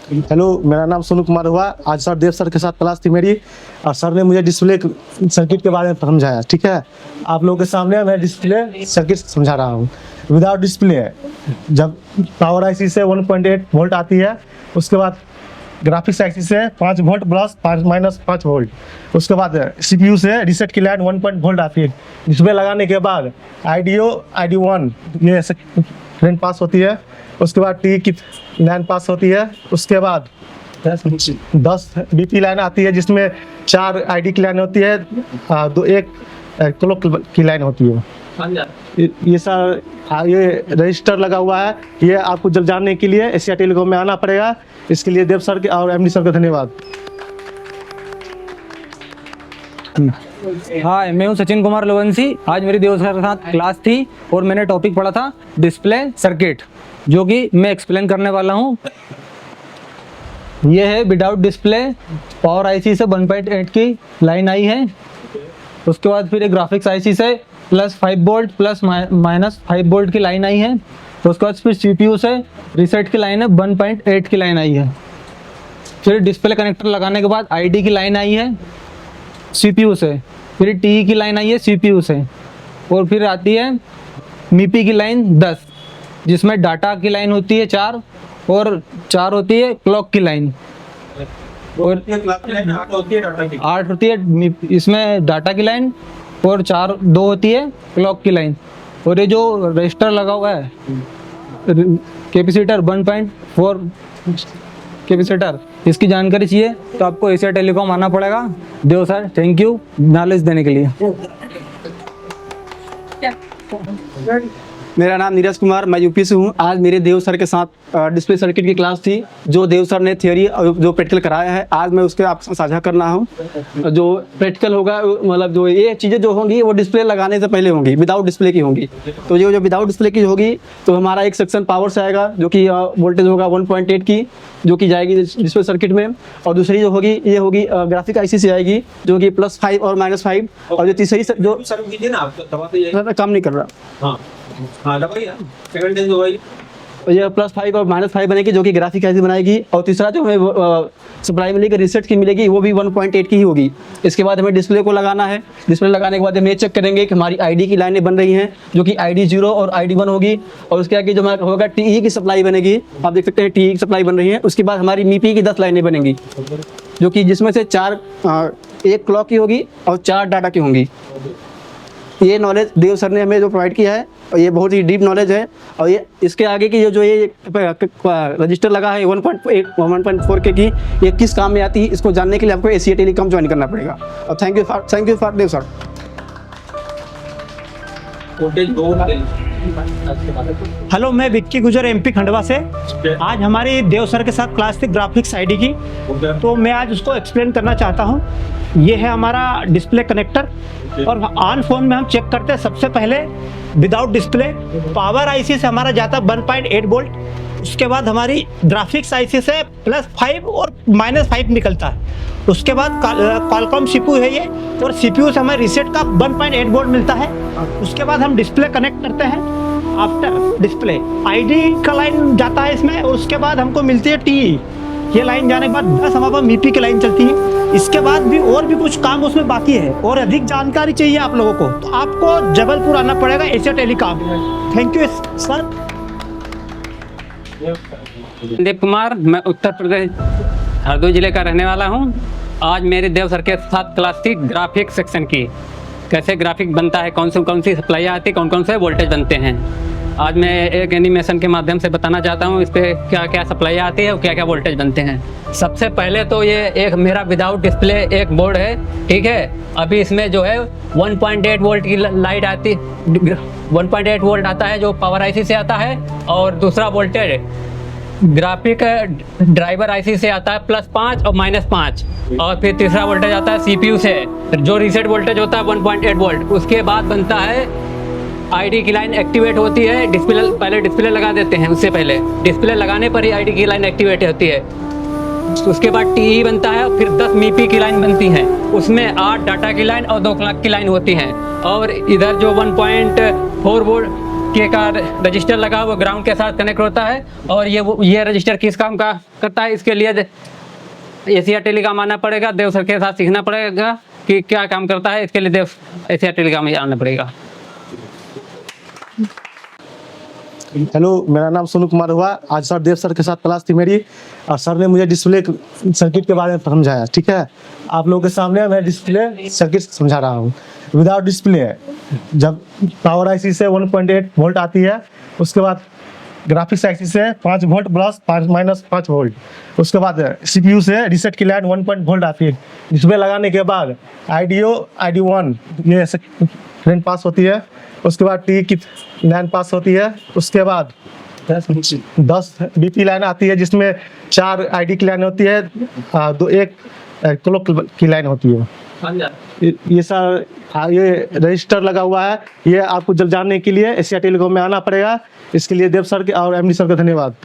Hello, मेरा नाम सोनू कुमार हुआ। आज सर देव सर के साथ क्लास थी मेरी, और सर ने मुझे डिस्प्ले सर्किट के बारे में समझाया। ठीक है, आप लोगों के सामने मैं डिस्प्ले सर्किट समझा रहा हूँ। विदाउट डिस्प्ले जब पावर आईसी से 1.8 वोल्ट आती है, उसके बाद ग्राफिक्स आईसी से 5 वोल्ट प्लस -5 वोल्ट, उसके बाद सीपीयू से रीसेट की लाइन 1 वोल्ट आती है। डिस्प्ले लगाने के बाद ID1 ये करंट पास होती है, उसके बाद टी की लाइन पास होती है, उसके बाद 10 बीपी लाइन आती है, जिसमें 4 आईडी की लाइन होती है, एक क्लॉक की लाइन होती है। ये सर ये रजिस्टर लगा हुआ है। ये आपको जब जानने के लिए एशिया टेलीकॉम में आना पड़ेगा। इसके लिए देव सर के और एमडी सर का धन्यवाद। हाँ, मैं हूँ सचिन कुमार लोवंशी। आज मेरी देव सर के साथ क्लास थी और मैंने टॉपिक पढ़ा था डिस्प्ले सर्किट, जो कि मैं एक्सप्लेन करने वाला हूँ। ये है विदाउट डिस्प्ले पावर आईसी से 1.8 की लाइन आई है। उसके बाद फिर एक ग्राफिक्स आईसी से +5 वोल्ट -5 वोल्ट की लाइन आई है। तो उसके बाद फिर सीपीयू से रीसेट की लाइन है 1.8 की लाइन आई है। फिर डिस्प्ले कनेक्टर लगाने के बाद आईडी की लाइन आई है सीपीयू से, फिर टी की लाइन आई है सीपीयू से, और फिर आती है मीपी की लाइन 10, जिसमें डाटा की लाइन होती है 4 और 4 होती है क्लॉक की लाइन, और 8 होती है इसमें डाटा की लाइन, और 2 होती है क्लॉक की लाइन। और ये जो रजिस्टर लगा हुआ है कैपेसिटर 1.4 कैपेसिटर, इसकी जानकारी चाहिए तो आपको एशिया टेलीकॉम आना पड़ेगा। देव सर, थैंक यू नॉलेज देने के लिए। मेरा नाम नीरज कुमार, मैं यूपी से हूँ। आज मेरे देव सर के साथ डिस्प्ले सर्किट की क्लास थी, जो देव सर ने थियोरी जो प्रैक्टिकल कराया है, आज मैं उसके आपसे साझा करना हूँ। जो प्रैक्टिकल होगा, मतलब जो ये चीज़ें जो होंगी वो डिस्प्ले लगाने से पहले होंगी, विदाउट डिस्प्ले की होंगी। तो ये जो विदाउट डिस्प्ले की होगी, तो हमारा एक सेक्शन पावर से आएगा, जो कि वोल्टेज होगा 1.8 की, जो कि जाएगी डिस्प्ले सर्किट में। और दूसरी जो होगी, ये होगी ग्राफिक आईसी से आएगी, जो कि +5 और -5। और जो तीसरी जो काम नहीं कर रहा, ये +5 और -5 बनेगी, जो कि ग्राफिक आईसी बनाएगी। और तीसरा जो हमें सप्लाई मिलेगी रीसेट की मिलेगी, वो भी 1.8 की ही होगी। इसके बाद हमें डिस्प्ले को लगाना है। डिस्प्ले लगाने के बाद हम ये चेक करेंगे कि हमारी आईडी की लाइनें बन रही हैं, जो कि ID 0 और ID 1 होगी। और उसके आगे जो हमारा होगा TE की सप्लाई बनेगी, आप देख सकते हैं TE की सप्लाई बन रही है। उसके बाद हमारी मीपी की 10 लाइनें बनेंगी, जो कि जिसमें से 4 एक क्लॉक की होगी और 4 डाटा की होंगी। ये नॉलेज देव सर ने हमें जो प्रोवाइड किया है, और ये बहुत ही डीप नॉलेज है। और ये इसके आगे की जो ये रजिस्टर लगा है 1.8 1.4 के की, ये किस काम में आती है, इसको जानने के लिए आपको एशिया टेलीकॉम ज्वाइन करना पड़ेगा। और thank you for Dev sir. Hello, मैं विक्की गुजर MP खंडवा से। आज हमारी देव सर के साथ क्लास थी ग्राफिक्स आईडी की, तो मैं आज उसको एक्सप्लेन करना चाहता हूँ। ये है हमारा डिस्प्ले कनेक्टर, और ऑन फोन में हम चेक करते हैं सबसे पहले विदाउट डिस्प्ले। पावर आईसी से हमारा जाता है 1.8 वोल्ट, उसके बाद हमारी ग्राफिक्स आईसी से +5 और -5 निकलता है। उसके बाद कॉलकॉम CPU है ये, और CPU से हमें रीसेट का 1.8 वोल्ट मिलता है। उसके बाद हम डिस्प्ले कनेक्ट करते हैं। आफ्टर डिस्प्ले आईडी का लाइन जाता है इसमें, और उसके बाद हमको मिलती है TE। ये लाइन जाने के बाद 10 हमारे पास मीपी की लाइन चलती है। इसके बाद भी और भी कुछ काम उसमें बाकी है, और अधिक जानकारी चाहिए आप लोगों को, तो आपको जबलपुर आना पड़ेगा Asia telecom. Thank you sir. Dev Kumar, मैं उत्तर प्रदेश हरदोई जिले का रहने वाला हूं। आज मेरे देव सर के साथ क्लास थी ग्राफिक सेक्शन की, कैसे ग्राफिक बनता है, कौन सी सप्लाई आती है, कौन से वोल्टेज बनते हैं। आज मैं एक एनिमेशन के माध्यम से बताना चाहता हूँ इस पर क्या क्या सप्लाई आती है और क्या क्या वोल्टेज बनते हैं। सबसे पहले तो ये एक मेरा विदाउट डिस्प्ले एक बोर्ड है, ठीक है। अभी इसमें जो है 1.8 वोल्ट की लाइट आती, 1.8 वोल्ट आता है, जो पावर आईसी से आता है। और दूसरा वोल्टेज ग्राफिक ड्राइवर आईसी से आता है +5 और -5। और फिर तीसरा वोल्टेज आता है सीपीयू से, जो रीसेट वोल्टेज होता है 1.8 वोल्ट। उसके बाद बनता है आईडी की लाइन एक्टिवेट होती है। पहले डिस्प्ले लगा देते हैं, उससे पहले डिस्प्ले लगाने पर ही आईडी की लाइन एक्टिवेट होती है। उसके बाद TE बनता है, फिर 10 मीपी की लाइन बनती है, उसमें 8 डाटा की लाइन और 2 क्लॉक की लाइन होती हैं। और इधर जो 1.4 वोल्ट के का रजिस्टर लगा वो ग्राउंड के साथ कनेक्ट होता है। और ये रजिस्टर किस काम का करता है, इसके लिए एशिया टेलीकॉम आना पड़ेगा, देव सर के साथ सीखना पड़ेगा कि क्या काम करता है। इसके लिए एशिया टेलीकॉम आना पड़ेगा। हेलो, मेरा नाम सोनू कुमार हुआ। आज सर देव सर के साथ क्लास थी मेरी और सर ने मुझे डिस्प्ले सर्किट के बारे में समझाया। ठीक है, आप लोगों के सामने मैं डिस्प्ले सर्किट समझा रहा हूँ। विदाउट डिस्प्ले जब पावर आईसी से 1.8 वोल्ट आती है, उसके बाद ग्राफिक्स आईसी से 5 वोल्ट प्लस 5 वोल्ट, उसके बाद सीपीयू से रीसेट की लाइन 1 वोल्ट आती है। डिस्प्ले लगाने के बाद ID1 ये करंट पास होती है, उसके बाद टी की लाइन पास होती है, उसके बाद 10 बीपी लाइन आती है जिसमें 4 आईडी की लाइन होती है, एक क्लॉक की लाइन होती है। ये सर ये रजिस्टर लगा हुआ है, ये आपको जब जानने के लिए एशिया टेलीकॉम में आना पड़ेगा। इसके लिए देव सर के और एमडी सर का धन्यवाद।